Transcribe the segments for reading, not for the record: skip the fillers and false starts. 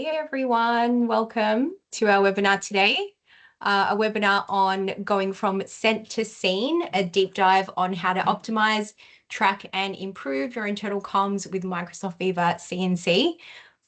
Hey everyone, welcome to our webinar today. A webinar on going from scent to scene, a deep dive on how to optimize, track and improve your internal comms with Microsoft Viva CNC.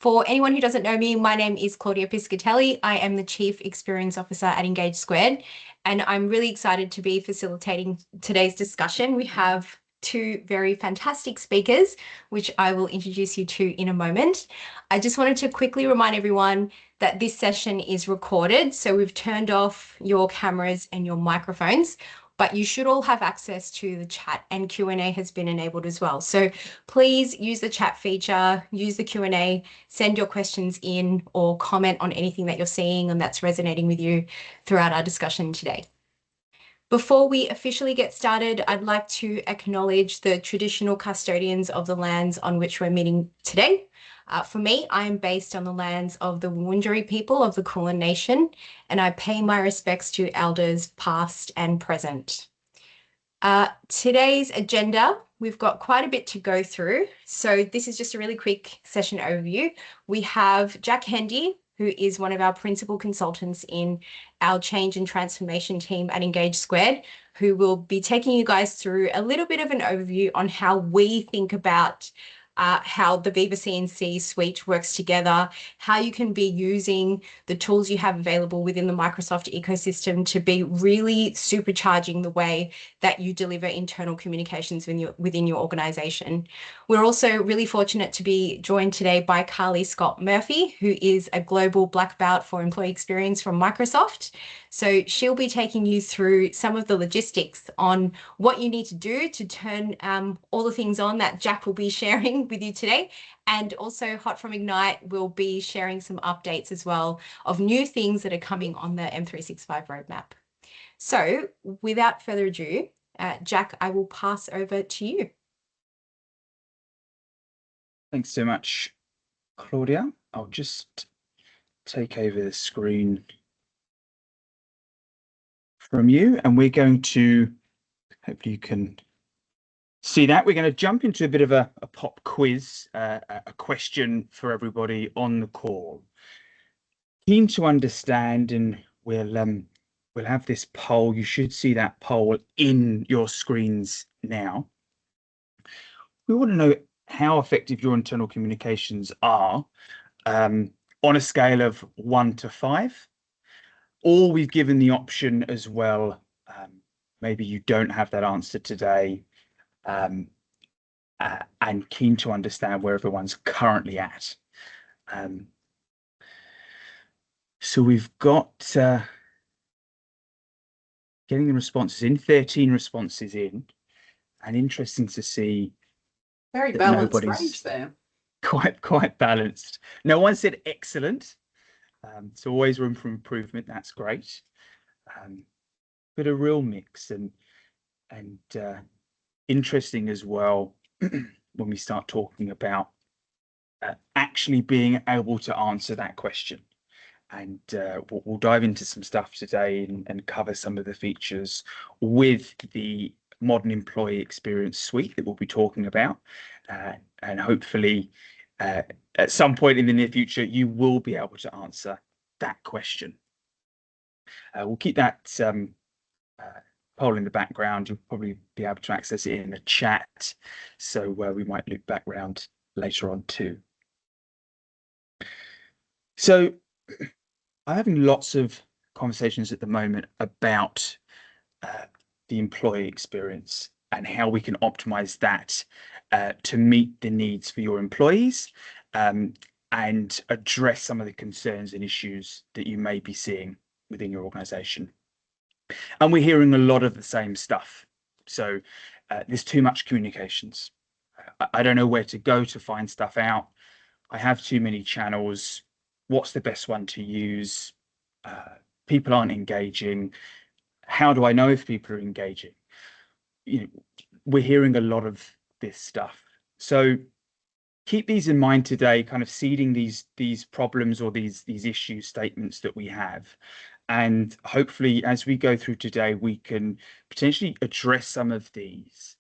For anyone who doesn't know me, my name is Claudia Piscatelli. I am the Chief Experience Officer at Engage Squared, and I'm really excited to be facilitating today's discussion. We have two very fantastic speakers, which I will introduce you to in a moment. I just wanted to quickly remind everyone that this session is recorded. So we've turned off your cameras and your microphones, but you should all have access to the chat, and Q&A has been enabled as well. So please use the chat feature, use the Q&A, send your questions in or comment on anything that you're seeing and that's resonating with you throughout our discussion today. Before we officially get started, I'd like to acknowledge the traditional custodians of the lands on which we're meeting today. For me, I am based on the lands of the Wurundjeri people of the Kulin Nation, and I pay my respects to elders past and present. Today's agenda, we've got quite a bit to go through. So this is just a really quick session overview. We have Jack Hendy, who is one of our principal consultants in our change and transformation team at Engage Squared, who will be taking you guys through a little bit of an overview on how we think about how the Viva CNC suite works together, how you can be using the tools you have available within the Microsoft ecosystem to be really supercharging the way that you deliver internal communications within your organization. We're also really fortunate to be joined today by Karlee Scott Murphy, who is a global black belt for employee experience from Microsoft. So she'll be taking you through some of the logistics on what you need to do to turn all the things on that Jack will be sharing with you today. And also Hot from Ignite will be sharing some updates as well of new things that are coming on the M365 roadmap. So without further ado, Jack, I will pass over to you. Thanks so much, Claudia. I'll just take over the screen from you, and we're going to, hopefully you can see that, we're going to jump into a bit of a pop quiz, a question for everybody on the call. Keen to understand, and we'll have this poll. You should see that poll in your screens now. We want to know how effective your internal communications are on a scale of 1 to 5, or we've given the option as well. Maybe you don't have that answer today, and keen to understand where everyone's currently at. So we've got getting the responses in, 13 responses in, and interesting to see very balanced range there. Quite balanced. No one said excellent, so always room for improvement. That's great, but a real mix, and interesting as well when we start talking about actually being able to answer that question. And we'll dive into some stuff today and cover some of the features with the modern employee experience suite that we'll be talking about, and hopefully at some point in the near future you will be able to answer that question. We'll keep that poll in the background. You'll probably be able to access it in the chat, so we might loop back round later on too. So I'm having lots of conversations at the moment about the employee experience and how we can optimize that to meet the needs for your employees, and address some of the concerns and issues that you may be seeing within your organization. And we're hearing a lot of the same stuff. So there's too much communications. I don't know where to go to find stuff out. I have too many channels. What's the best one to use? People aren't engaging. How do I know if people are engaging? We're hearing a lot of this stuff. So keep these in mind today, kind of seeding these problems or these issue statements that we have. And hopefully, as we go through today, we can potentially address some of these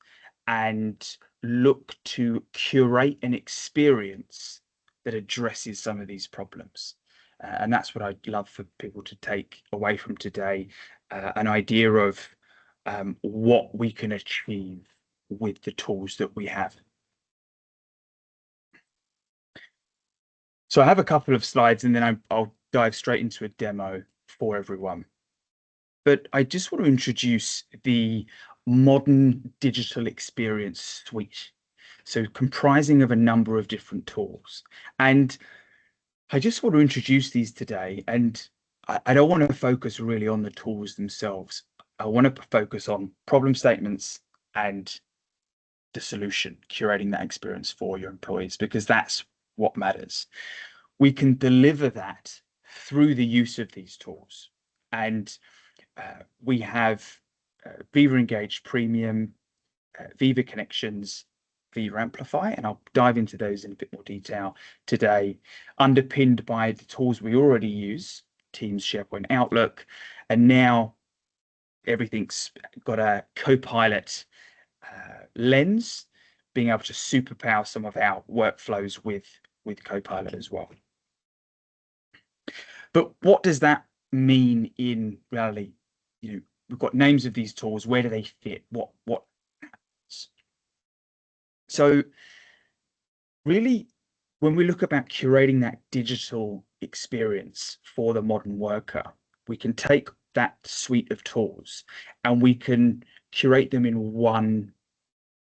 and look to curate an experience that addresses some of these problems. And that's what I'd love for people to take away from today, an idea of what we can achieve with the tools that we have. So I have a couple of slides, and then I'll dive straight into a demo for everyone. But I just want to introduce the modern digital experience suite. So comprising of a number of different tools. And I just want to introduce these today, and I don't want to focus really on the tools themselves. I want to focus on problem statements and the solution, curating that experience for your employees, because that's what matters. We can deliver that through the use of these tools. And we have Viva Engage Premium, Viva Connections, Viva Amplify, and I'll dive into those in a bit more detail today, underpinned by the tools we already use, Teams, SharePoint, Outlook, and now everything's got a co-pilot lens, being able to superpower some of our workflows with Copilot as well. But what does that mean in reality? You know, we've got names of these tools. Where do they fit? What happens? So really, when we look about curating that digital experience for the modern worker, we can take that suite of tools and we can curate them in one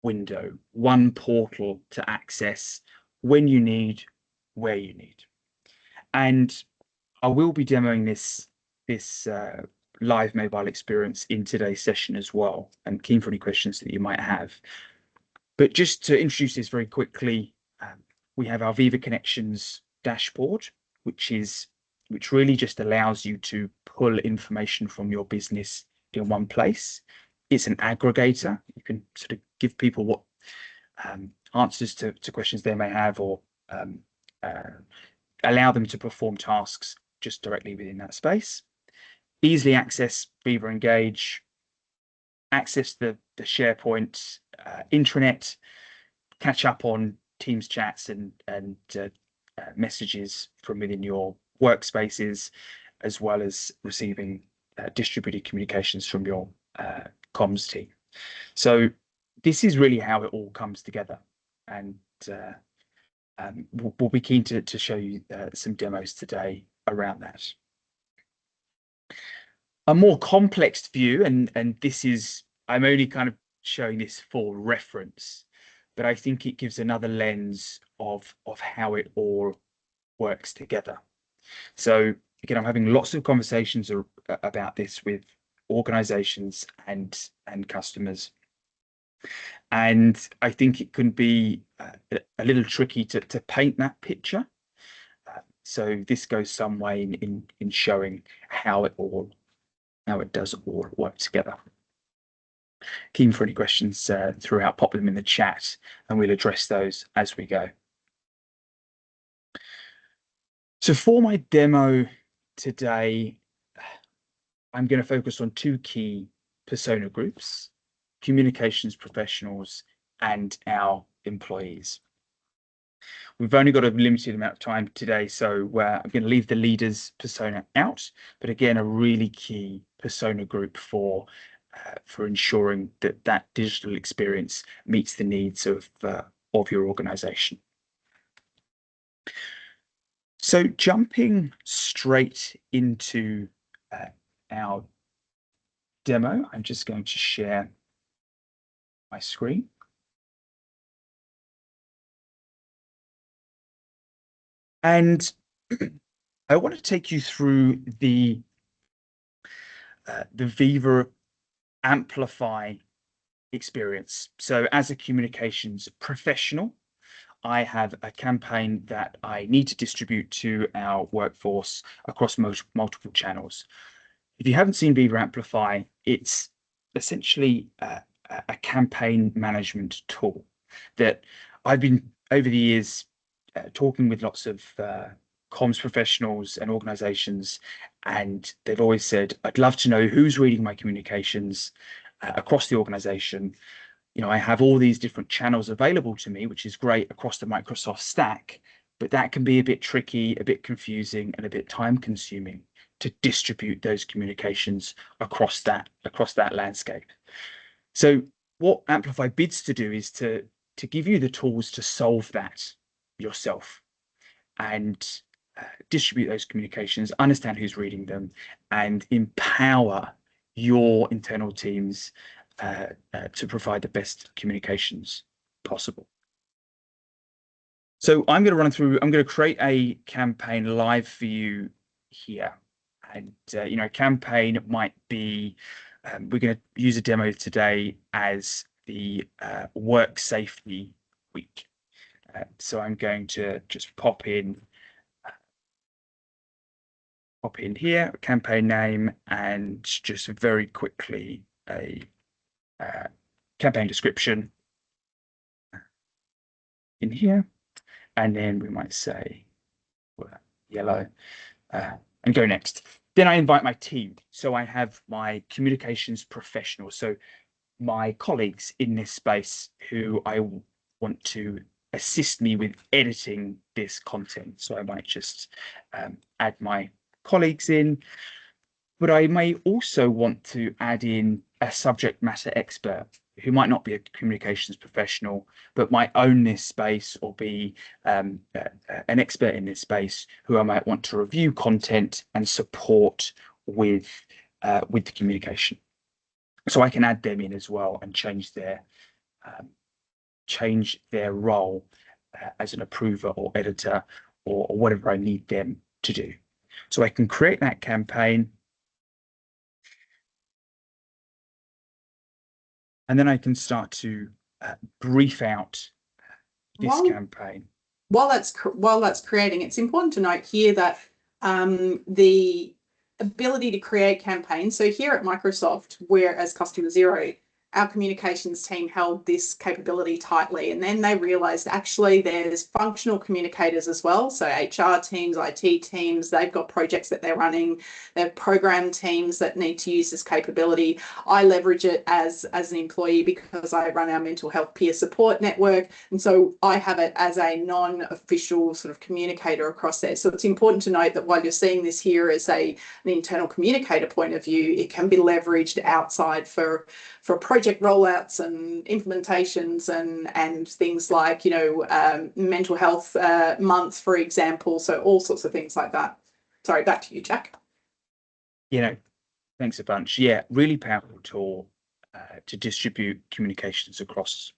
window, one portal to access when you need, where you need. And I will be demoing this live mobile experience in today's session as well, and keen for any questions that you might have. But just to introduce this very quickly, we have our Viva Connections dashboard, which really just allows you to pull information from your business in one place. It's an aggregator. You can sort of give people what answers to questions they may have, or allow them to perform tasks just directly within that space. Easily access Viva Engage, access the SharePoint intranet, catch up on Teams chats and messages from within your workspaces, as well as receiving distributed communications from your comms team. So this is really how it all comes together, and we'll be keen to show you some demos today around that. A more complex view, and this is, I'm only kind of showing this for reference, but I think it gives another lens of how it all works together. So again, I'm having lots of conversations about this with organizations and customers, and I think it can be a little tricky to paint that picture. So this goes some way in showing how it does all work together. Keen for any questions throughout, pop them in the chat and we'll address those as we go. So for my demo today, I'm going to focus on two key persona groups: communications professionals and our employees. We've only got a limited amount of time today, so I'm going to leave the leaders persona out, but again, a really key persona group for ensuring that digital experience meets the needs of your organization. So jumping straight into our demo, I'm just going to share my screen. And I want to take you through the Viva Amplify experience. So as a communications professional, I have a campaign that I need to distribute to our workforce across multiple channels. If you haven't seen Viva Amplify, it's essentially a campaign management tool that I've been, over the years, talking with lots of comms professionals and organizations, and they've always said, I'd love to know who's reading my communications across the organization. You know, I have all these different channels available to me, which is great across the Microsoft stack, but that can be a bit tricky, a bit confusing, and a bit time consuming to distribute those communications across that landscape. So what Amplify bids to do is to give you the tools to solve that yourself and distribute those communications, understand who's reading them, and empower your internal teams to provide the best communications possible. So I'm going to run through, I'm going to create a campaign live for you here. And, you know, a campaign might be, we're going to use a demo today as the work safety week. So I'm going to just pop in here, campaign name, and just very quickly a campaign description in here. And then we might say yellow and go next. Then I invite my team. So I have my communications professionals. So my colleagues in this space who I want to assist me with editing this content. So I might just add my colleagues in, but I may also want to add in a subject matter expert who might not be a communications professional, but might own this space or be an expert in this space who I might want to review content and support with the communication. So I can add them in as well and change their role as an approver or editor or whatever I need them to do. So I can create that campaign. And then I can start to brief out this campaign. While that's creating, it's important to note here that the ability to create campaigns. So here at Microsoft, we're as customer zero, our communications team held this capability tightly, and then they realized actually there's functional communicators as well. So HR teams, IT teams, they've got projects that they're running, they have program teams that need to use this capability. I leverage it as an employee because I run our mental health peer support network, and so I have it as a non-official sort of communicator across there. So it's important to note that while you're seeing this here as an internal communicator point of view, it can be leveraged outside for project rollouts and implementations and things like, you know, mental health month, for example. So all sorts of things like that. Sorry, back to you, Jack. You know, thanks a bunch. Yeah, really powerful tool to distribute communications across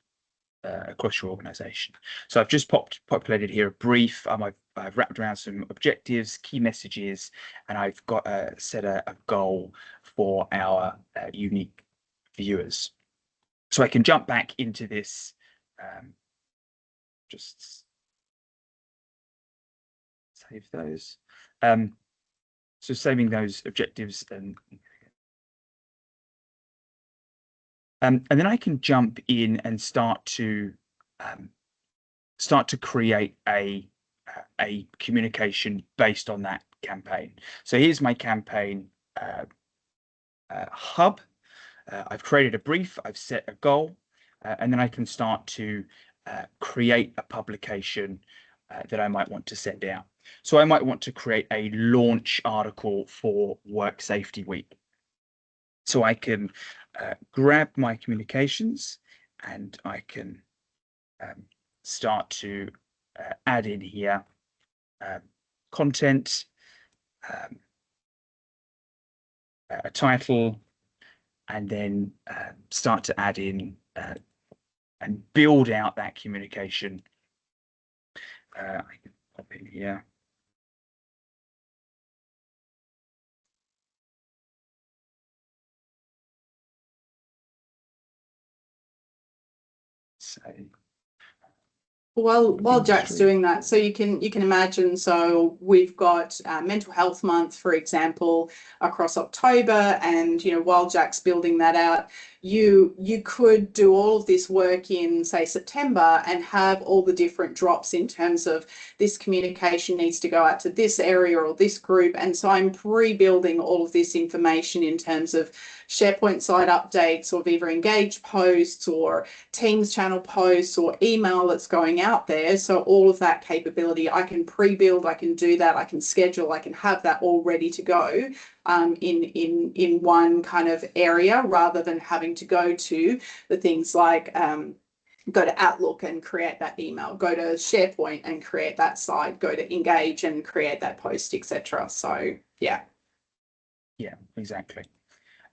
your organization. So I've just populated here a brief. I've wrapped around some objectives, key messages, and I've got set a goal for our unique viewers. So I can jump back into this, just save those. So saving those objectives and then I can jump in and start to create a communication based on that campaign. So here's my campaign hub. I've created a brief, I've set a goal, and then I can start to create a publication that I might want to send out. So I might want to create a launch article for Work Safety Week. So I can grab my communications and I can start to add in here content, a title, and then start to add in and build out that communication. I can pop in here. So while Jack's doing that, so you can imagine, so we've got mental health month, for example, across October, and you know, while Jack's building that out, you could do all of this work in, say, September and have all the different drops in terms of this communication needs to go out to this area or this group. And so I'm pre-building all of this information in terms of SharePoint site updates or Viva Engage posts or Teams channel posts or email that's going out out there. So all of that capability, I can pre-build, I can do that, I can schedule, I can have that all ready to go in one kind of area, rather than having to go to the things like go to Outlook and create that email, go to SharePoint and create that site, go to Engage and create that post, etc. So yeah. Yeah, exactly.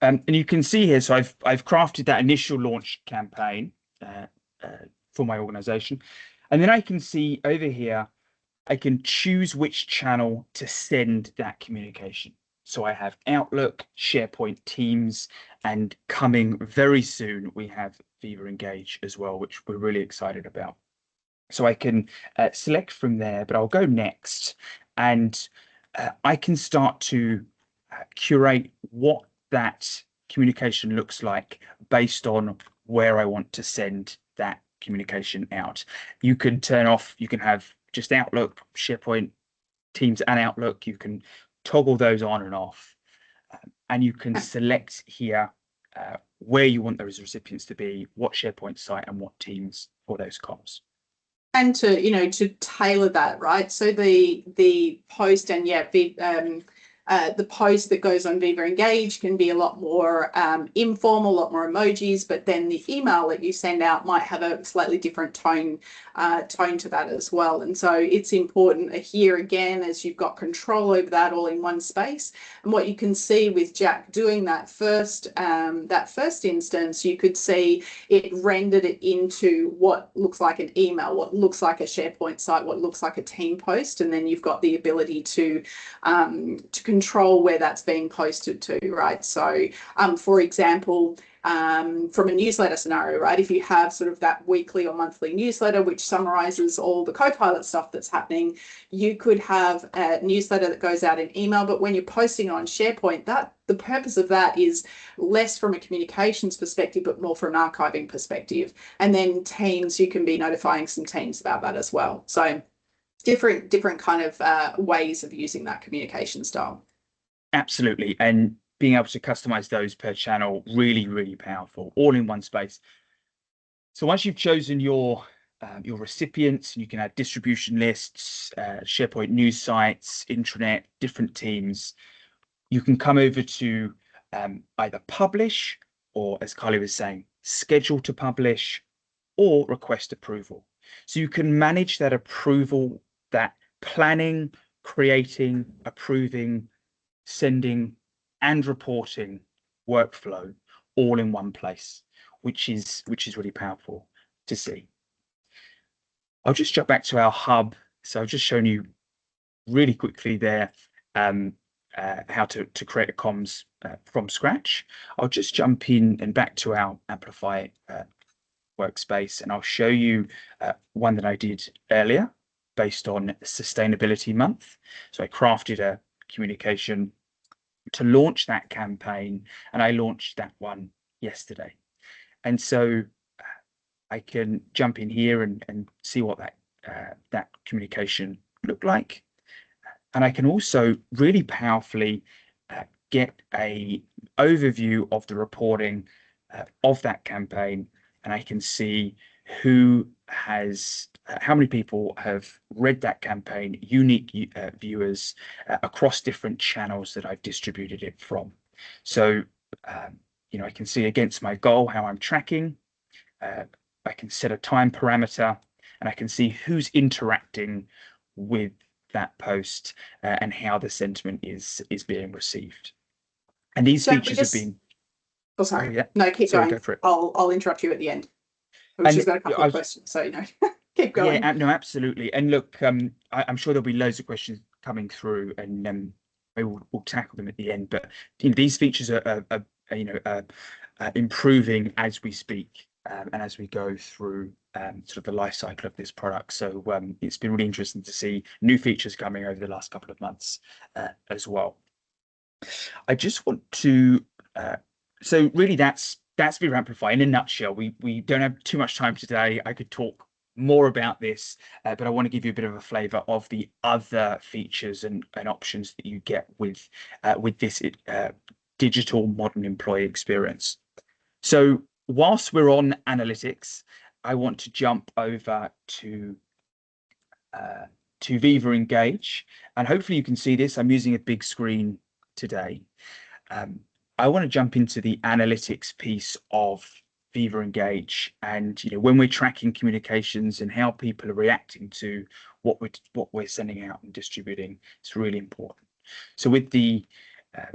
And you can see here, so I've crafted that initial launch campaign for my organization. And then I can see over here, I can choose which channel to send that communication. So I have Outlook, SharePoint, Teams, and coming very soon, we have Viva Engage as well, which we're really excited about. So I can select from there, but I'll go next, and I can start to curate what that communication looks like based on where I want to send that communication out. You can turn off, you can have just Outlook, SharePoint, Teams and Outlook. You can toggle those on and off, and you can select here where you want those recipients to be, what SharePoint site and what Teams for those comms. And to, you know, to tailor that, right? So the post and the post that goes on Viva Engage can be a lot more informal, a lot more emojis, but then the email that you send out might have a slightly different tone to that as well. And so it's important here again, as you've got control over that all in one space. And what you can see with Jack doing that first instance, you could see it rendered it into what looks like an email, what looks like a SharePoint site, what looks like a team post, and then you've got the ability to control where that's being posted to, right? So, for example, from a newsletter scenario, right? If you have sort of that weekly or monthly newsletter, which summarizes all the Copilot stuff that's happening, you could have a newsletter that goes out in email, but when you're posting on SharePoint, that the purpose of that is less from a communications perspective, but more from an archiving perspective. And then Teams, you can be notifying some teams about that as well. So different kind of ways of using that communication style. Absolutely. And being able to customize those per channel, really, really powerful, all in one space. So once you've chosen your recipients, you can add distribution lists, SharePoint news sites, intranet, different teams. You can come over to either publish, or as Karlee was saying, schedule to publish, or request approval. So you can manage that approval, that planning, creating, approving, sending and reporting workflow all in one place, which is really powerful to see. I'll just jump back to our hub. So I've just shown you really quickly there how to create a comms from scratch. I'll just jump in and back to our Amplify workspace, and I'll show you one that I did earlier based on Sustainability Month. So I crafted a communication to launch that campaign, and I launched that one yesterday. And so I can jump in here and see what that communication looked like. And I can also really powerfully get a overview of the reporting of that campaign, and I can see who has how many people have read that campaign, unique viewers across different channels that I've distributed it from. So you know, I can see against my goal how I'm tracking. I can set a time parameter, and I can see who's interacting with that post and how the sentiment is being received. And these features have been. Oh, sorry. Oh, yeah. No, keep Sorry, going. Go for it. I'll interrupt you at the end. We've just got a couple of questions, so you know, keep going. Yeah, no, absolutely. And look, I'm sure there'll be loads of questions coming through, and maybe we'll tackle them at the end. But you know, these features are improving as we speak, and as we go through sort of the life cycle of this product. So it's been really interesting to see new features coming over the last couple of months as well. I just want to so really that's Viva Amplify in a nutshell. We don't have too much time today. I could talk more about this, but I want to give you a bit of a flavor of the other features and options that you get with this digital modern employee experience. So whilst we're on analytics, I want to jump over to to Viva Engage, and hopefully you can see this. I'm using a big screen today. I want to jump into the analytics piece of Viva Engage, and when we're tracking communications and how people are reacting to what we're sending out and distributing, it's really important. So with the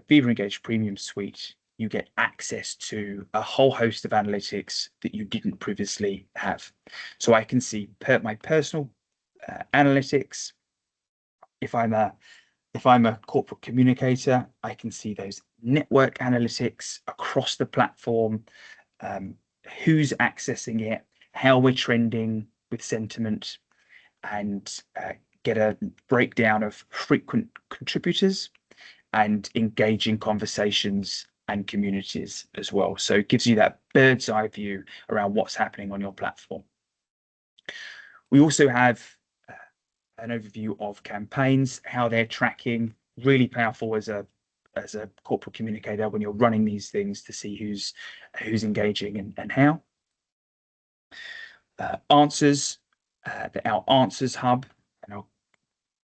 Viva Engage Premium suite, you get access to a whole host of analytics that you didn't previously have. So I can see my personal analytics. If I'm a corporate communicator, I can see those network analytics across the platform, who's accessing it, how we're trending with sentiment, and get a breakdown of frequent contributors and engaging conversations and communities as well. So it gives you that bird's eye view around what's happening on your platform. We also have an overview of campaigns, how they're tracking. Really powerful as a corporate communicator when you're running these things to see who's engaging and how. Answers, our answers hub, and I'll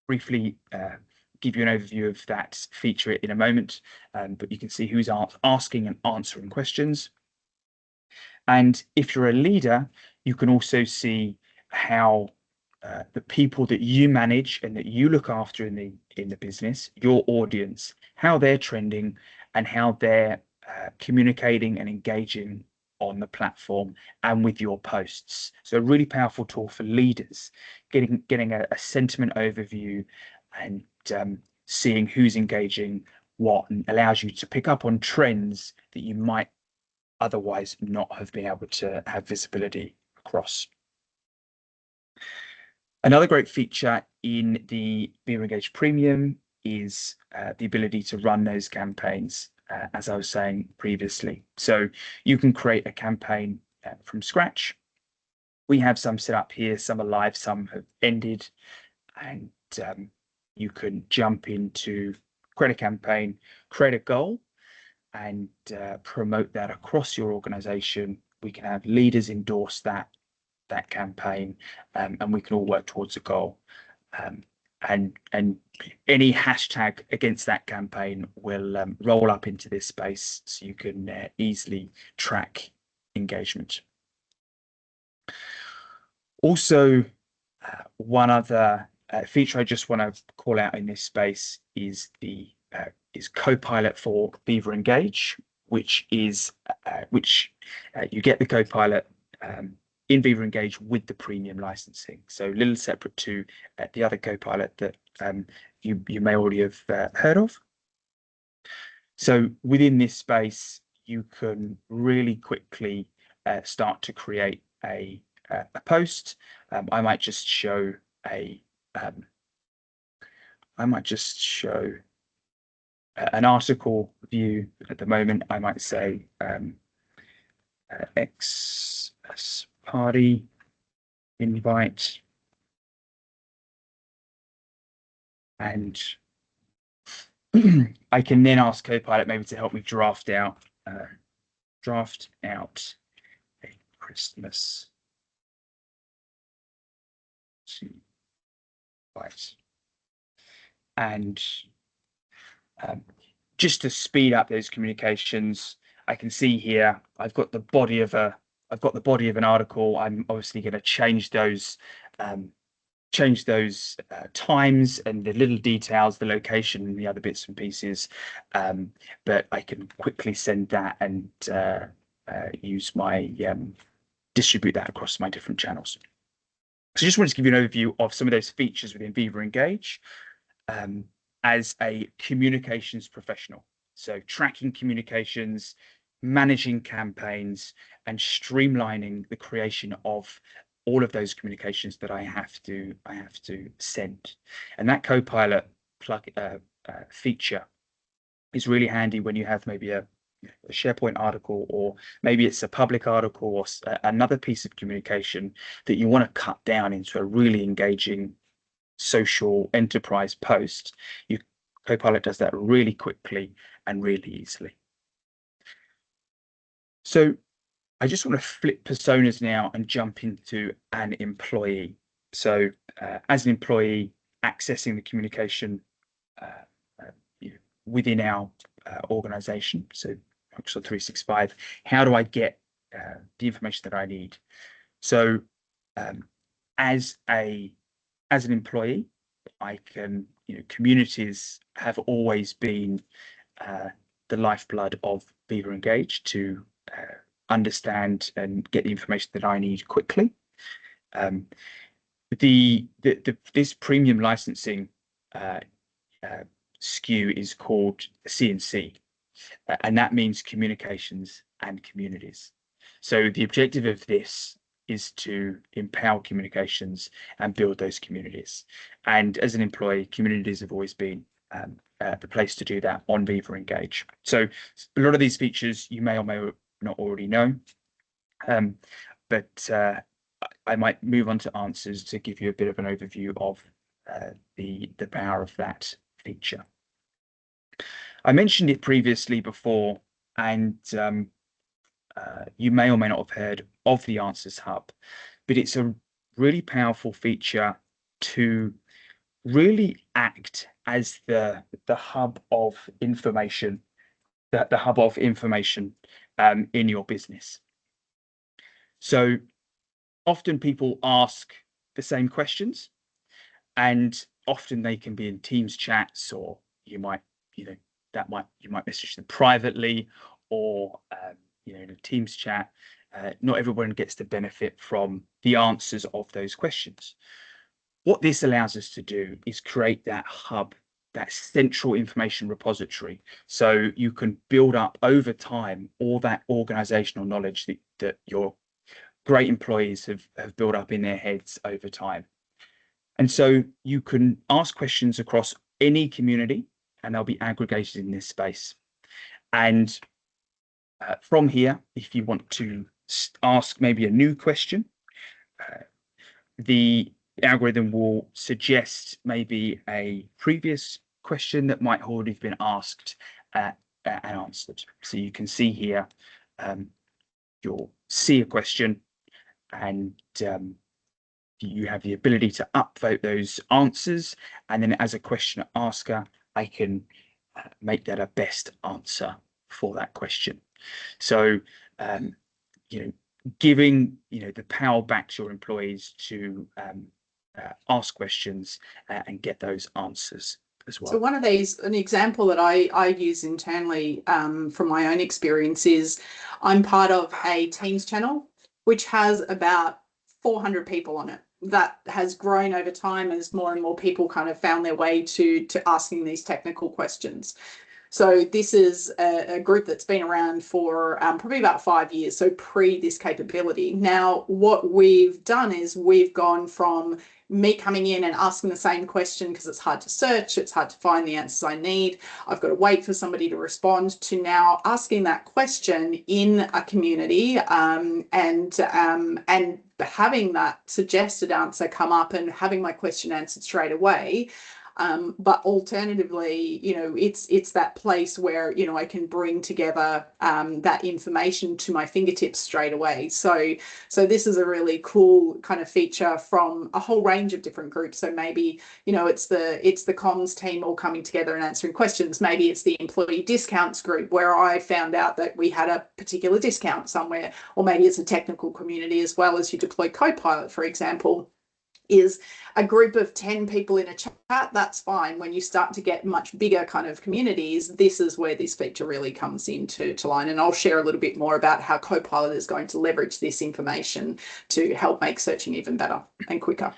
briefly give you an overview of that feature in a moment, but you can see who's asking and answering questions. And if you're a leader, you can also see how the people that you manage and that you look after in the business, your audience, how they're trending and how they're communicating and engaging on the platform and with your posts. So a really powerful tool for leaders, getting a sentiment overview and seeing who's engaging what, and allows you to pick up on trends that you might otherwise not have been able to have visibility across. Another great feature in the Viva Engage Premium is the ability to run those campaigns, as I was saying previously. So you can create a campaign from scratch. We have some set up here, some are live, some have ended, and you can jump into create a campaign, create a goal, and promote that across your organization. We can have leaders endorse that campaign, and we can all work towards a goal. And any hashtag against that campaign will roll up into this space, so you can easily track engagement. Also, one other feature I just want to call out in this space is Copilot for Viva Engage, which is you get the Copilot in Viva Engage with the premium licensing. So a little separate to the other Copilot that you may already have heard of. So within this space, you can really quickly start to create a post. I might just show an article view at the moment. I might say X party invite, and I can then ask Copilot maybe to help me draft out a Christmas invite. And just to speed up those communications, I can see here I've got the body of an article. I'm obviously going to change those times and the little details, the location and the other bits and pieces, but I can quickly send that and use my distribute that across my different channels. So just wanted to give you an overview of some of those features within Viva Engage as a communications professional. So tracking communications, managing campaigns, and streamlining the creation of all of those communications that I have to send. And that Copilot feature is really handy when you have maybe a SharePoint article, or maybe it's a public article or another piece of communication that you want to cut down into a really engaging social enterprise post. Copilot does that really quickly and really easily. So I just want to flip personas now and jump into an employee. So as an employee, accessing the communication within our organization, so Microsoft 365, how do I get the information that I need? So as an employee, I can, communities have always been the lifeblood of Viva Engage to understand and get the information that I need quickly. This premium licensing SKU is called CNC, and that means communications and communities. So the objective of this is to empower communications and build those communities. And as an employee, communities have always been the place to do that on Viva Engage. So a lot of these features you may or may not already know, but I might move on to answers to give you a bit of an overview of the power of that feature. I mentioned it previously before, and you may or may not have heard of the Answers Hub, but it's a really powerful feature to really act as the hub of information, the hub of information in your business. So often people ask the same questions, and often they can be in Teams chats, or you might message them privately, or in a Teams chat. Not everyone gets the benefit from the answers of those questions. What this allows us to do is create that hub, that central information repository, so you can build up over time all that organizational knowledge that your great employees have built up in their heads over time. And so you can ask questions across any community, and they'll be aggregated in this space. And from here, if you want to ask maybe a new question, the algorithm will suggest maybe a previous question that might already have been asked and answered. So you can see here, you'll see a question, and you have the ability to upvote those answers, and then as a question asker, I can make that a best answer for that question. So giving the power back to your employees to ask questions and get those answers as well. So one of these, an example that I use internally from my own experience is I'm part of a Teams channel which has about 400 people on it. That has grown over time as more and more people kind of found their way to asking these technical questions. So this is a group that's been around for probably about 5 years, so pre this capability. Now, what we've done is we've gone from me coming in and asking the same question because it's hard to search, it's hard to find the answers I need, I've got to wait for somebody to respond, to now asking that question in a community and having that suggested answer come up and having my question answered straight away. But alternatively, it's that place where, I can bring together that information to my fingertips straight away. So this is a really cool kind of feature from a whole range of different groups. So maybe, it's the comms team all coming together and answering questions. Maybe it's the employee discounts group where I found out that we had a particular discount somewhere, or maybe it's a technical community as well as you deploy Copilot, for example. Is a group of 10 people in a chat, that's fine. When you start to get much bigger kind of communities, this is where this feature really comes into line. And I'll share a little bit more about how Copilot is going to leverage this information to help make searching even better and quicker.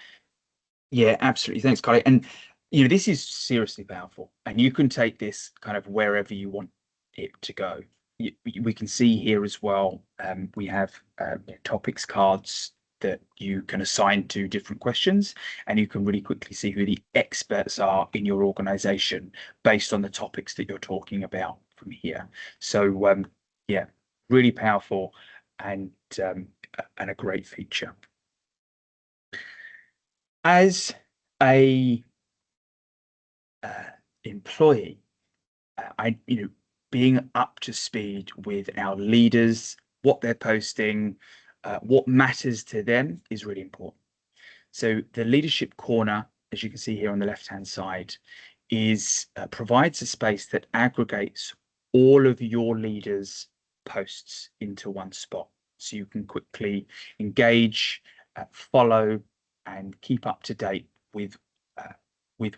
Yeah, absolutely. Thanks, Karlee. And this is seriously powerful, and you can take this kind of wherever you want it to go. We can see here as well, we have topics cards that you can assign to different questions, and you can really quickly see who the experts are in your organization based on the topics that you're talking about from here. So yeah, really powerful and a great feature. As a employee, being up to speed with our leaders, what they're posting, what matters to them is really important. So the leadership corner, as you can see here on the left-hand side, is provides a space that aggregates all of your leaders' posts into one spot. So you can quickly engage, follow, and keep up to date with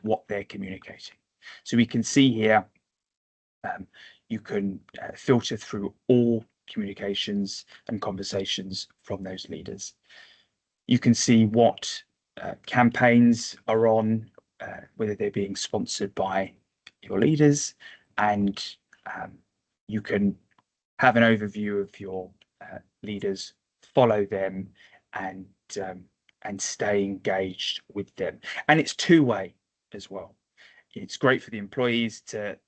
what they're communicating. So we can see here, you can filter through all communications and conversations from those leaders. You can see what campaigns are on, whether they're being sponsored by your leaders, and you can have an overview of your leaders, follow them, and stay engaged with them. And it's two-way as well. It's great for the employees to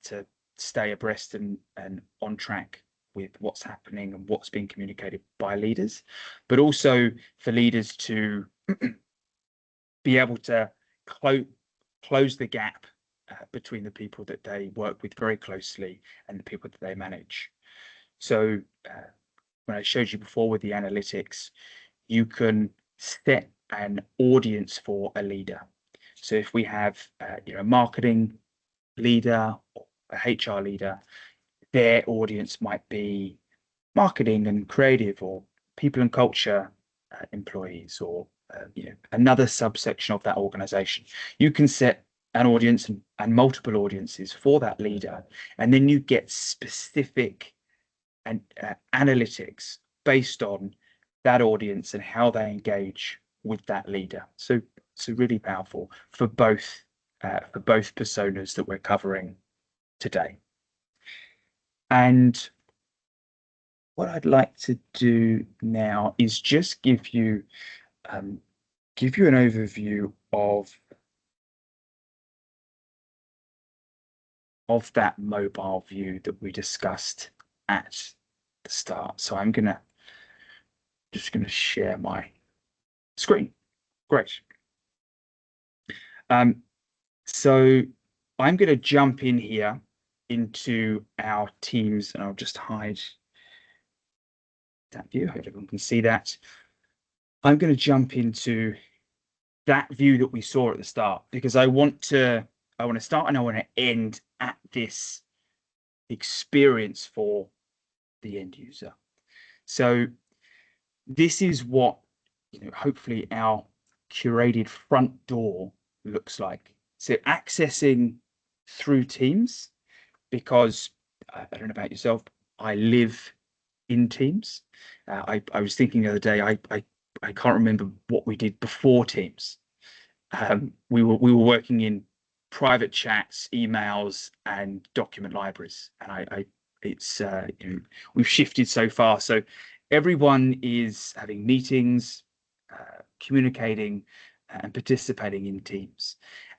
stay abreast and on track with what's happening and what's being communicated by leaders, but also for leaders to be able to close the gap between the people that they work with very closely and the people that they manage. So when I showed you before with the analytics, you can set an audience for a leader. So if we have a marketing leader or a HR leader, their audience might be marketing and creative, or people and culture employees, or another subsection of that organization. You can set an audience and multiple audiences for that leader, and then you get specific and analytics based on that audience and how they engage with that leader. So really powerful for both personas that we're covering today. And what I'd like to do now is just give you an overview of that mobile view that we discussed at the start. So I'm just gonna share my screen. Great. So I'm going to jump in here into our teams, and I'll just hide that view. I hope everyone can see that. I'm going to jump into that view that we saw at the start, because I want to start and I want to end at this experience for the end user. So this is what hopefully our curated front door looks like. So accessing through Teams, because I don't know about yourself, I live in Teams. I was thinking the other day, I can't remember what we did before Teams. We were working in private chats, emails, and document libraries, and we've shifted so far. So everyone is having meetings, communicating, and participating in Teams.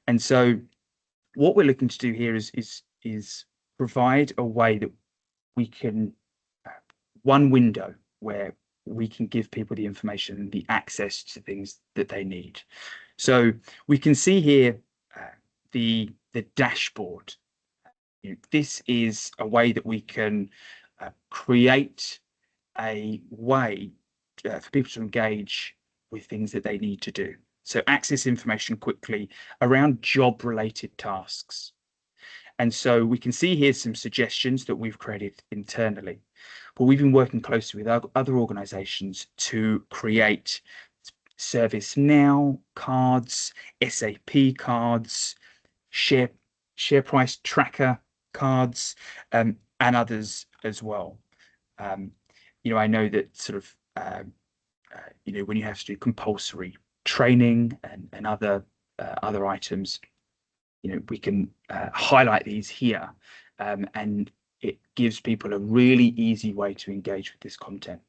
And so what we're looking to do here is provide a way that we can, one window where we can give people the information and the access to things that they need. So we can see here the dashboard. This is a way that we can create a way for people to engage with things that they need to do. So access information quickly around job-related tasks. And so we can see here some suggestions that we've created internally. But we've been working closely with other organizations to create ServiceNow cards, SAP cards, share price tracker cards, and others as well. I know that sort of, when you have to do compulsory training and other items, we can highlight these here, and it gives people a really easy way to engage with this content.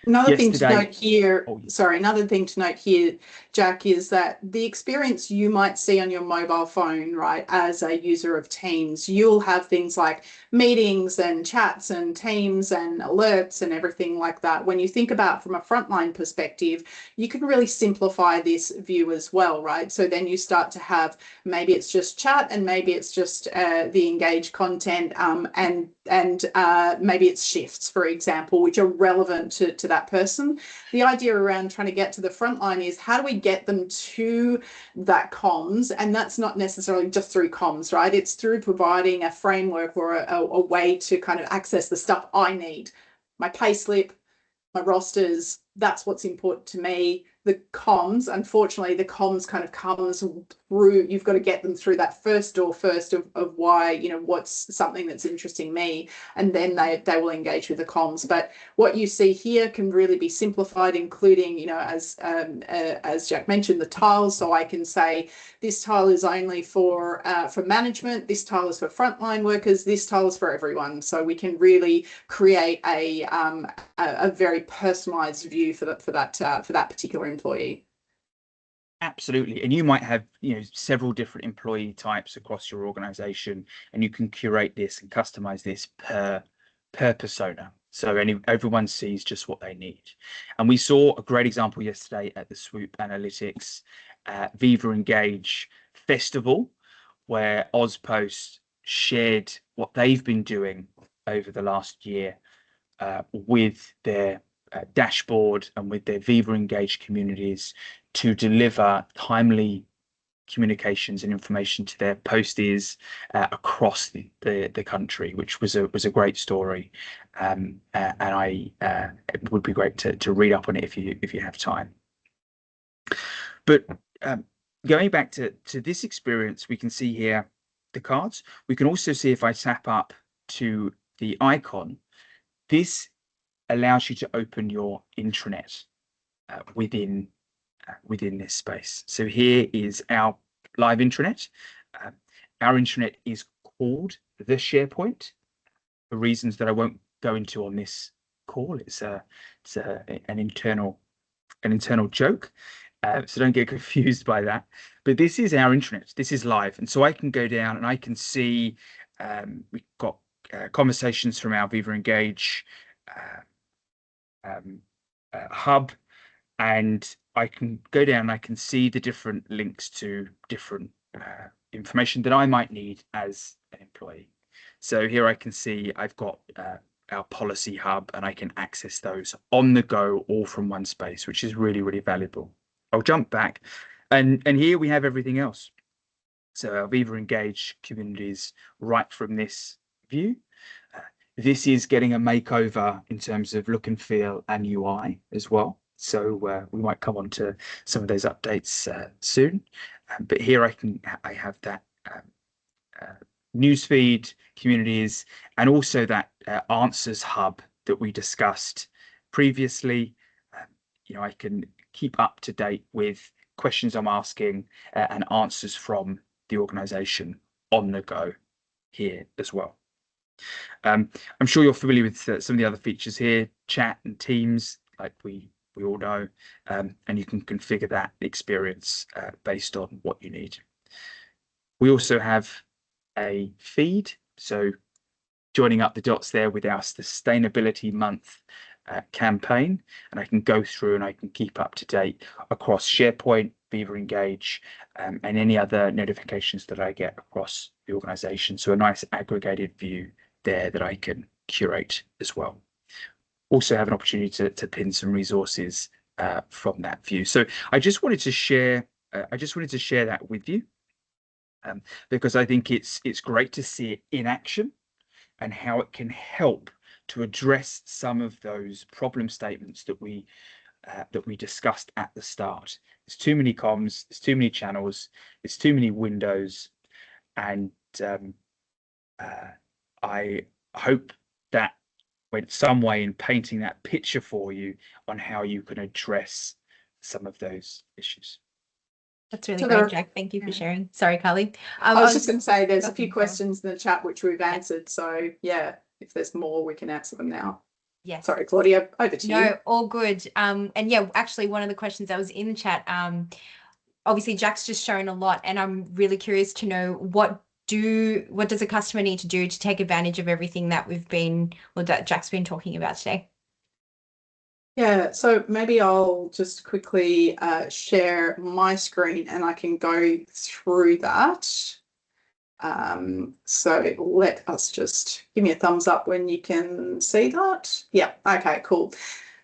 Another thing to note here, Oh, yes. sorry, another thing to note here, Jack, is that the experience you might see on your mobile phone, right, as a user of Teams, you'll have things like meetings and chats and Teams and alerts and everything like that. When you think about from a frontline perspective, you can really simplify this view as well, right? So then you start to have, maybe it's just chat, and maybe it's just the engaged content, and maybe it's shifts, for example, which are relevant to that that person. The idea around trying to get to the front line is how do we get them to that comms? And that's not necessarily just through comms, right? It's through providing a framework or a way to kind of access the stuff I need. My payslip, my rosters, that's what's important to me. The comms, unfortunately, the comms kind of comes through, you've got to get them through that first door first of why, you know, what's something that's interesting me, and then they will engage with the comms. But what you see here can really be simplified, including, you know, as Jack mentioned, the tiles. So I can say this tile is only for management, this tile is for frontline workers, this tile is for everyone. So we can really create a very personalized view for that particular employee. Absolutely. And you might have, you know, several different employee types across your organization, and you can curate this and customize this per persona. So everyone sees just what they need. And we saw a great example yesterday at the Swoop Analytics Viva Engage Festival, where AusPost shared what they've been doing over the last year with their dashboard and with their Viva Engage communities to deliver timely communications and information to their posties across the country, which was a great story, and it would be great to read up on it if you have time. But going back to this experience, we can see here the cards. We can also see, if I tap up to the icon, this allows you to open your intranet within this space. So here is our live intranet. Our intranet is called the SharePoint for reasons that I won't go into on this call. It's an internal joke, so don't get confused by that. But this is our intranet. This is live, and so I can go down and I can see we've got conversations from our Viva Engage hub, and I can go down and I can see the different links to different information that I might need as an employee. So here I can see I've got our policy hub, and I can access those on the go, all from one space, which is really, really valuable. I'll jump back, and here we have everything else. So our Viva Engage communities right from this view. This is getting a makeover in terms of look and feel and UI as well. So we might come on to some of those updates soon. But here I have that newsfeed communities, and also that answers hub that we discussed previously. You know, I can keep up to date with questions I'm asking and answers from the organization on the go here as well. I'm sure you're familiar with some of the other features here, chat and Teams, like we all know, and you can configure that experience based on what you need. We also have a feed, so joining up the dots there with our Sustainability Month campaign, and I can go through and I can keep up to date across SharePoint, Viva Engage, and any other notifications that I get across the organization. So a nice aggregated view there that I can curate as well. Also have an opportunity to pin some resources from that view. So I just wanted to share that with you because I think it's great to see it in action and how it can help to address some of those problem statements that we discussed at the start. There's too many comms, there's too many channels, there's too many windows, and I hope that went some way in painting that picture for you on how you can address some of those issues. That's really great, Jack. Thank you for sharing. Sorry, Karlee. I was just going to say there's a few questions in the chat which we've answered. So yeah, if there's more, we can answer them now. Yes. Sorry, Claudia, over to you. No, all good. And yeah, actually, one of the questions that was in the chat, obviously Jack's just shown a lot, and I'm really curious to know what does a customer need to do to take advantage of everything that that Jack's been talking about today? Yeah, so maybe I'll just quickly share my screen and I can go through that. So let us just give me a thumbs up when you can see that. Yeah, okay, cool.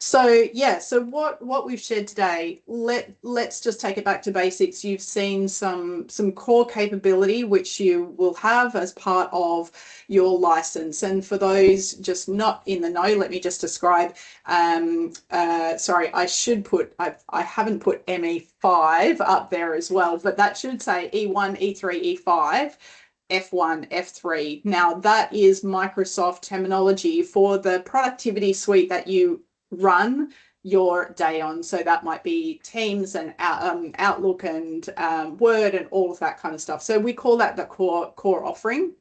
So yeah, so what we've shared today, let's just take it back to basics. You've seen some core capability which you will have as part of your license. And for those just not in the know, let me just describe. Sorry, I haven't put ME5 up there as well, but that should say E1, E3, E5. F1, F3. Now that is Microsoft terminology for the productivity suite that you run your day on. So that might be Teams and Outlook and Word and all of that kind of stuff. So we call that the core offering.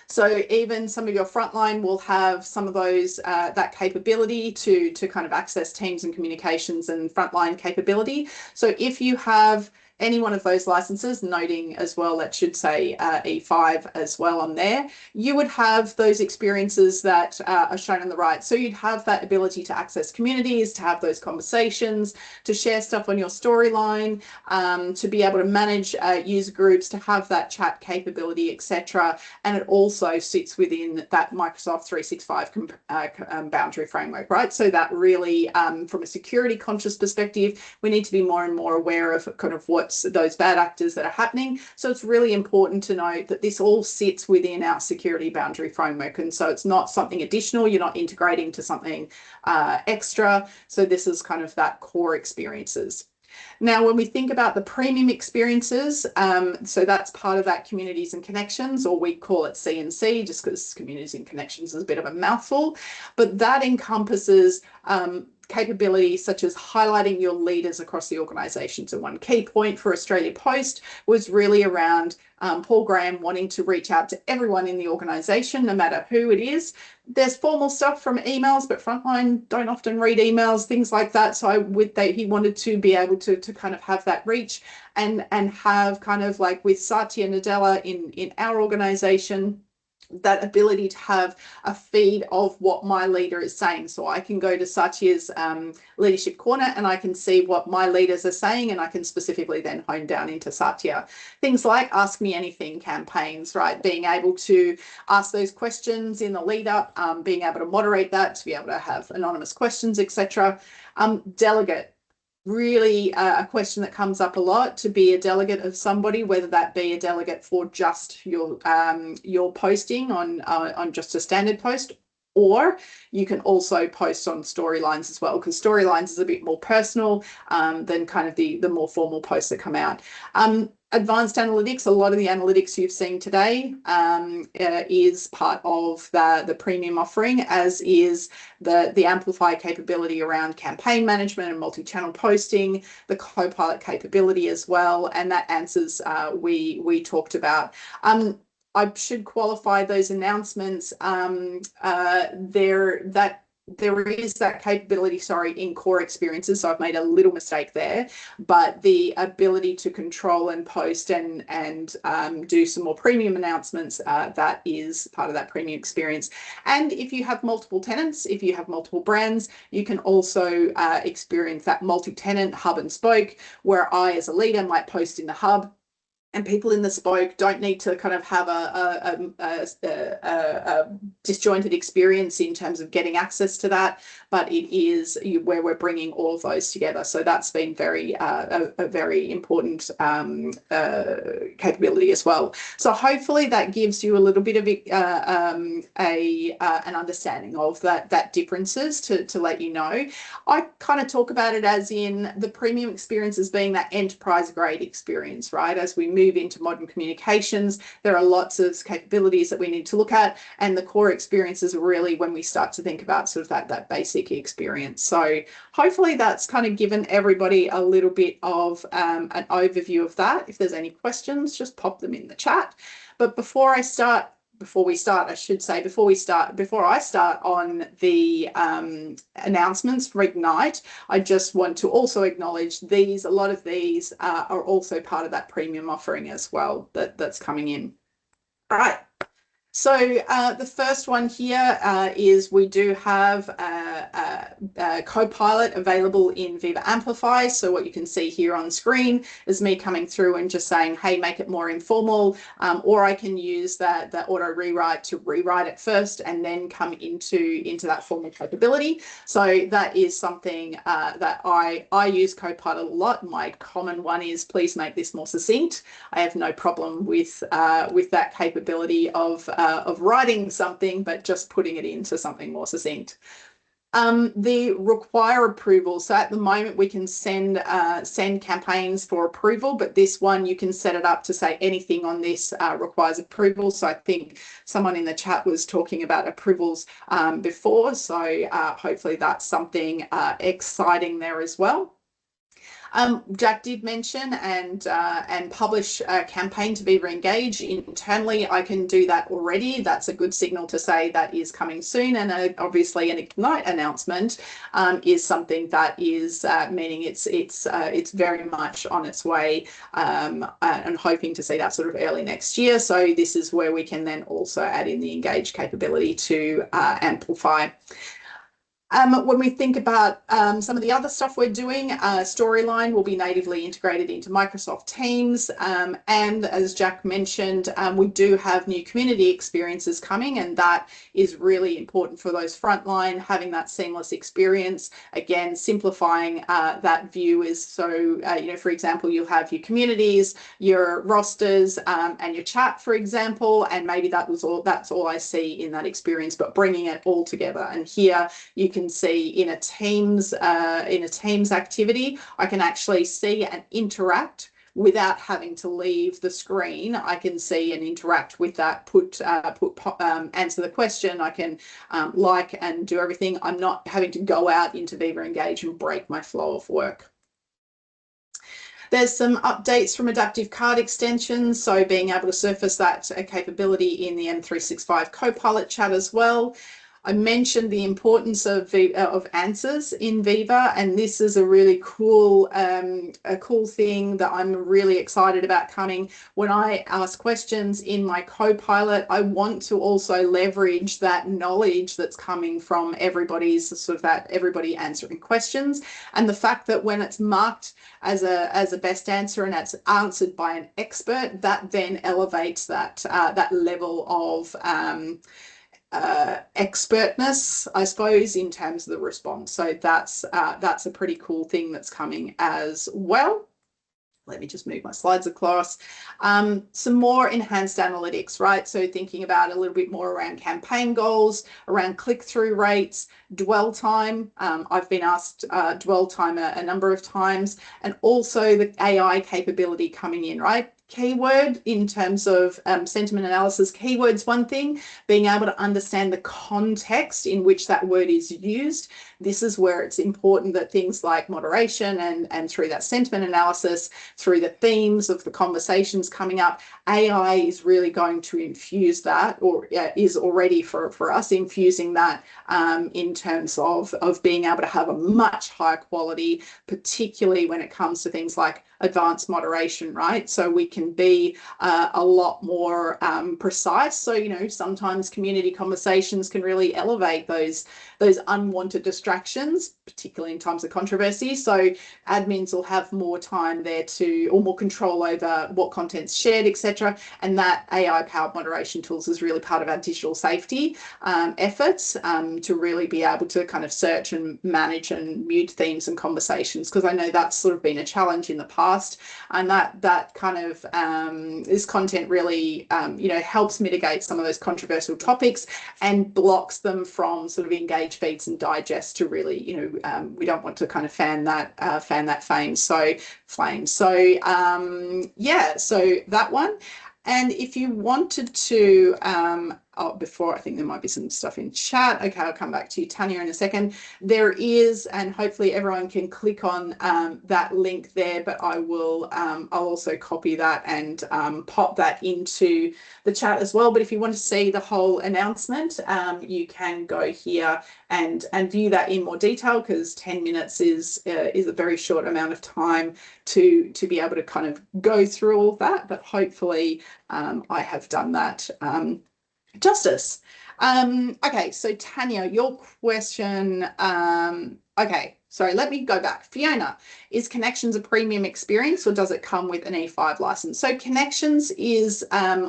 So even some of your frontline will have some of those that capability to kind of access Teams and communications and frontline capability. So if you have any one of those licenses, noting as well that should say E5 as well on there, you would have those experiences that are shown on the right. So you'd have that ability to access communities, to have those conversations, to share stuff on your storyline, to be able to manage user groups, to have that chat capability, etc. And it also sits within that Microsoft 365 boundary framework, right? So that really, from a security conscious perspective, we need to be more and more aware of kind of what those bad actors that are happening. So it's really important to note that this all sits within our security boundary framework. And so it's not something additional. You're not integrating to something extra. So this is kind of that core experiences. Now, when we think about the premium experiences, so that's part of that communities and connections, or we call it CNC, just because communities and connections is a bit of a mouthful, but that encompasses capabilities such as highlighting your leaders across the organisation. So one key point for Australia Post was really around Paul Graham wanting to reach out to everyone in the organisation, no matter who it is. There's formal stuff from emails, but frontline don't often read emails, things like that. So he wanted to be able to kind of have that reach and have kind of like with Satya Nadella in our organisation, that ability to have a feed of what my leader is saying. So I can go to Satya's leadership corner and I can see what my leaders are saying, and I can specifically then hone down into Satya. Things like Ask Me Anything campaigns, right? Being able to ask those questions in the lead up, being able to moderate that, to be able to have anonymous questions, etc. Delegate. Really a question that comes up a lot, to be a delegate of somebody, whether that be a delegate for just your posting on just a standard post, or you can also post on storylines as well, because storylines is a bit more personal than kind of the more formal posts that come out. Advanced analytics, a lot of the analytics you've seen today is part of the premium offering, as is the Amplify capability around campaign management and multi-channel posting, the Copilot capability as well, and that answers we talked about. I should qualify those announcements. There is that capability, in core experiences. So I've made a little mistake there, but the ability to control and post and do some more premium announcements, that is part of that premium experience. And if you have multiple tenants, if you have multiple brands, you can also experience that multi-tenant hub and spoke, where I as a leader might post in the hub, and people in the spoke don't need to kind of have a disjointed experience in terms of getting access to that, but it is where we're bringing all of those together. So that's been a very important capability as well. So hopefully that gives you a little bit of an understanding of that differences to let you know. I kind of talk about it as in the premium experience as being that enterprise grade experience, right? As we move into modern communications, there are lots of capabilities that we need to look at, and the core experiences are really when we start to think about sort of that basic experience. So hopefully that's kind of given everybody a little bit of an overview of that. If there's any questions, just pop them in the chat. But before I start on the announcements for Ignite, I just want to also acknowledge a lot of these are also part of that premium offering as well that's coming in. All right. So the first one here is we do have a Copilot available in Viva Amplify. So what you can see here on screen is me coming through and just saying, hey, make it more informal, or I can use that auto rewrite to rewrite it first and then come into that formal capability. So that is something that I use Copilot a lot. My common one is, please make this more succinct. I have no problem with that capability of writing something, but just putting it into something more succinct. The require approval. So at the moment we can send campaigns for approval, but this one you can set it up to say anything on this requires approval. So I think someone in the chat was talking about approvals before. So hopefully that's something exciting there as well. Jack did mention and publish a campaign to Viva Engage internally. I can do that already. That's a good signal to say that is coming soon. And obviously an Ignite announcement is something that is meaning it's very much on its way, and hoping to see that sort of early next year. So this is where we can then also add in the Engage capability to amplify. When we think about some of the other stuff we're doing, Storyline will be natively integrated into Microsoft Teams. And as Jack mentioned, we do have new community experiences coming, and that is really important for those frontline, having that seamless experience. Again, simplifying that view is so, you know, for example, you'll have your communities, your rosters, and your chat, for example, and maybe that's all I see in that experience, but bringing it all together. And here you can see in a Teams activity, I can actually see and interact without having to leave the screen. I can see and interact with that, answer the question. I can like and do everything. I'm not having to go out into Viva Engage and break my flow of work. There's some updates from adaptive card extensions, so being able to surface that capability in the M365 Copilot chat as well. I mentioned the importance of answers in Viva, and this is a really cool, thing that I'm really excited about coming. When I ask questions in my Copilot, I want to also leverage that knowledge that's coming from everybody's everybody answering questions, and the fact that when it's marked as a best answer and it's answered by an expert, that then elevates that level of expertness, I suppose, in terms of the response. So that's a pretty cool thing that's coming as well. Let me just move my slides across. Some more enhanced analytics, right? So thinking about a little bit more around campaign goals, around click-through rates, dwell time. I've been asked dwell time a number of times, and also the AI capability coming in, right? Keyword in terms of sentiment analysis, keywords one thing, being able to understand the context in which that word is used. This is where it's important that things like moderation and through that sentiment analysis, through the themes of the conversations coming up, AI is really going to infuse that, or is already for us infusing that in terms of being able to have a much higher quality, particularly when it comes to things like advanced moderation, right? So we can be a lot more precise. So, you know, sometimes community conversations can really elevate those unwanted distractions, particularly in times of controversy. So admins will have more time there or more control over what content's shared, etc. And that AI-powered moderation tools is really part of our digital safety efforts to really be able to kind of search and manage and mute themes and conversations, because I know that's sort of been a challenge in the past, and that kind of this content really you know, helps mitigate some of those controversial topics and blocks them from sort of engage feeds and digest to really, you know, we don't want to kind of fan that flame. So yeah, so that one. And if you wanted to, before, I think there might be some stuff in chat. Okay, I'll come back to you, Tanya, in a second. There is, and hopefully everyone can click on that link there, but I will, I'll also copy that and pop that into the chat as well. But if you want to see the whole announcement, you can go here and view that in more detail, because 10 minutes is a very short amount of time to be able to kind of go through all of that. But hopefully I have done that Justice. Okay, so Tanya, your question. Okay, sorry, let me go back. Fiona, is Connections a premium experience or does it come with an E5 license? So Connections is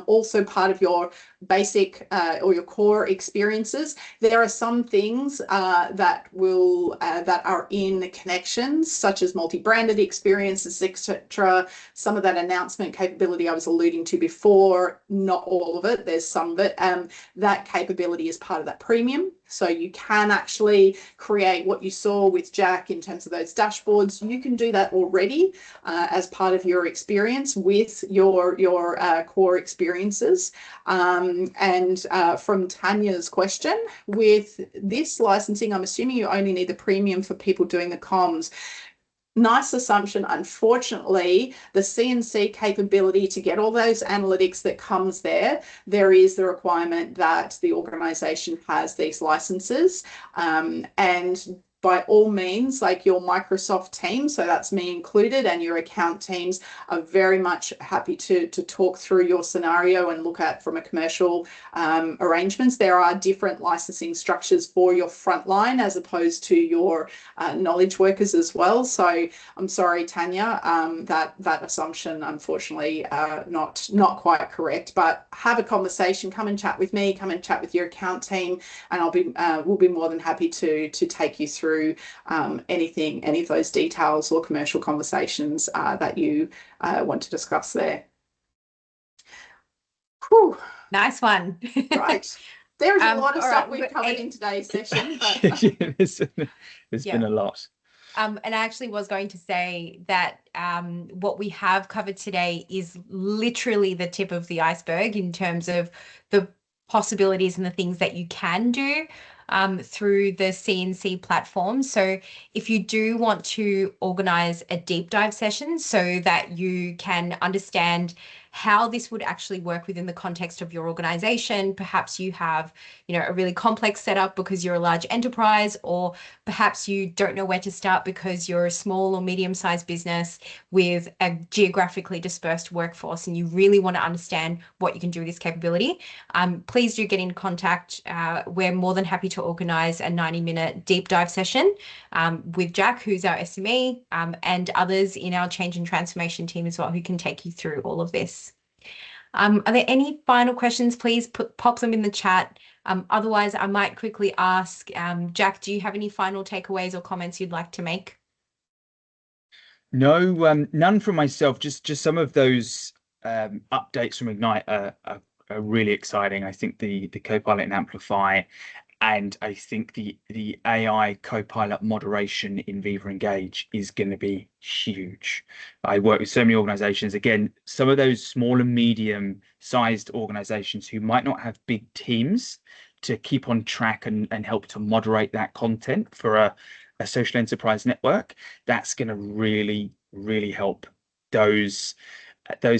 also part of your basic or your core experiences. There are some things that are in the Connections, such as multi-branded experiences, etc. Some of that announcement capability I was alluding to before, not all of it. There's some of it. That capability is part of that premium. So you can actually create what you saw with Jack in terms of those dashboards. You can do that already as part of your experience with your core experiences. And from Tanya's question, with this licensing, I'm assuming you only need the premium for people doing the comms. Nice assumption. Unfortunately, the CNC capability to get all those analytics that comes there is the requirement that the organization has these licenses. And by all means, like your Microsoft team, so that's me included, and your account teams are very much happy to talk through your scenario and look at from a commercial arrangements. There are different licensing structures for your frontline as opposed to your knowledge workers as well. So I'm sorry, Tanya, that assumption, unfortunately, not quite correct. But have a conversation. Come and chat with me. Come and chat with your account team, and we'll be more than happy to take you through any of those details or commercial conversations that you want to discuss there. Whew. Nice one. Right. There's a lot of stuff right, we've covered in today's session. But There's been a lot. And I actually was going to say that what we have covered today is literally the tip of the iceberg in terms of the possibilities and the things that you can do through the CNC platform. So if you do want to organize a deep dive session so that you can understand how this would actually work within the context of your organization, perhaps you have, a really complex setup because you're a large enterprise, or perhaps you don't know where to start because you're a small or medium-sized business with a geographically dispersed workforce and you really want to understand what you can do with this capability, please do get in contact. We're more than happy to organize a 90-minute deep dive session with Jack, who's our SME, and others in our change and transformation team as well, who can take you through all of this. Are there any final questions? Please pop them in the chat. Otherwise, I might quickly ask, Jack, do you have any final takeaways or comments you'd like to make? No, none from myself. Just some of those updates from Ignite are really exciting. I think the Copilot and Amplify, and I think the AI Copilot moderation in Viva Engage is going to be huge. I work with so many organizations, again, some of those small and medium sized organizations who might not have big teams to keep on track and help to moderate that content for a social enterprise network. That's going to really help those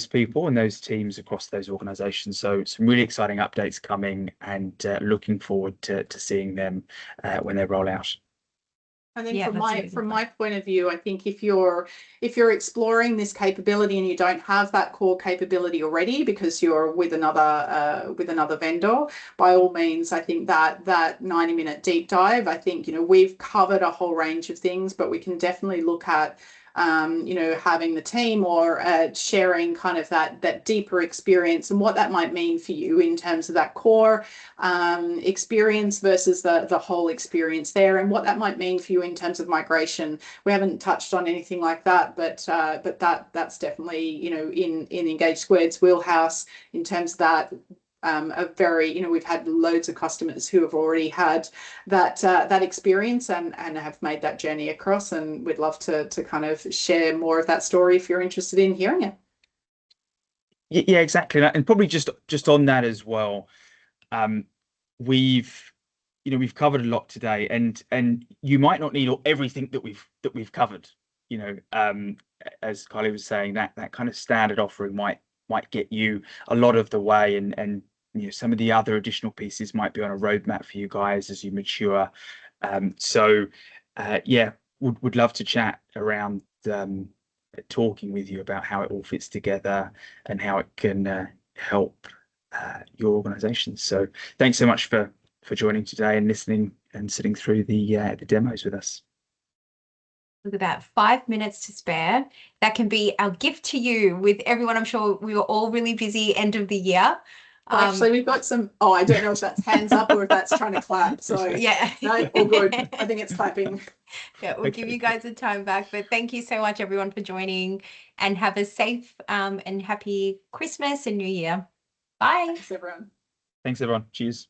people and those teams across those organizations. So some really exciting updates coming, and looking forward to seeing them when they roll out. And then from my point of view, I think if you're exploring this capability and you don't have that core capability already because you're with another vendor, by all means, I think that 90-minute deep dive, I think we've covered a whole range of things, but we can definitely look at having the team or sharing kind of that deeper experience and what that might mean for you in terms of that core experience versus the whole experience there, and what that might mean for you in terms of migration. We haven't touched on anything like that, but that's definitely in Engage Squared's wheelhouse in terms of that. We've had loads of customers who have already had that experience and have made that journey across, and we'd love to kind of share more of that story if you're interested in hearing it. Yeah, exactly. And probably just on that as well, we've covered a lot today, and you might not need everything that we've covered. As Karlee was saying, that kind of standard offering might get you a lot of the way, and some of the other additional pieces might be on a roadmap for you guys as you mature. Yeah, would love to chat around talking with you about how it all fits together and how it can help your organizations. So thanks so much for joining today and listening and sitting through the demos with us. With about 5 minutes to spare, that can be our gift to you. With everyone, I'm sure we were all really busy end of the year. Well, actually, we've got some. Oh, I don't know if that's hands up or if that's trying to clap. So yeah, no, all good. I think it's clapping. Yeah, we'll give you guys the time back. But thank you so much, everyone, for joining, and have a safe and happy Christmas and New Year. Bye. Thanks, everyone. Thanks, everyone. Cheers.